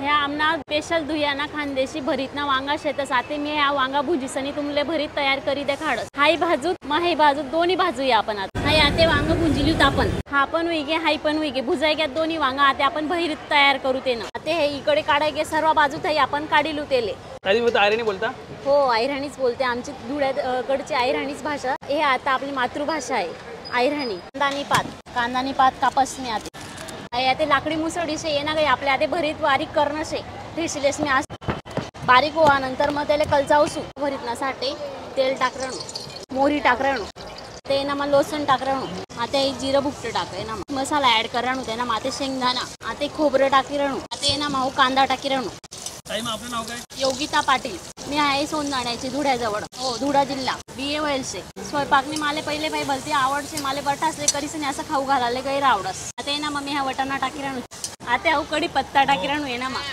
ह्या आमना स्पेशल धुयाना खानदेशी भरीतना वांगा शेतस आते मी ह्या वांगा भुंजीसनी तुमले भरीत तयार करी दे खाडस हाई भाजूत मग हाई भाजूत दोन्ही भाजूया आपण आता हाई आते वांगा भुंजिलीत आपण हा पण वेगे हाई पण वेगे भुजायग्यात दोन्ही वांगा आते आपण भरीत तयार करू तेन आते हे इकडे काढायगे सर्व बाजूत हाई आपण काढिलू तेले ताई मग आयराणी बोलता हो आयराणीच बोलते आमची धुळ्याकडची आयराणीच भाषा हे आता आपली मातृभाषा आहे आयराणी कांदानी पात कापसने आते ते लाकडी मुसळी शे येना गई आपल्या आते भरीत बारीक करणं शे ठेसलेस मी आज बारीक व्हा नंतर मग त्याला कलचावसू भरीतनासाठी तेल टाकरणं मोहरी टाकरणं ते ना मग लसूण टाकरणं आता एक जिरं भुकटं टाकाय ना मसाला ऍड करणं ते ना माते शेंगदाणा आता खोबरं टाकीरणं आता ना माऊ कांदा टाकीरणं ताई मग आपलं नाव काय योगिता पाटील मी आहे सोननाड्याची धुळ्याजवळ हो धुळा जिल्हा BA से स्वयंपाकने माले पहिले बाई भलती आवडसे माले बटासले करीसने असं खाऊ घालाले गैर आवडस आता ना मग मी ह्या वटाणा टाकी राहू आता कढी पत्ता टाकी राहू ना मग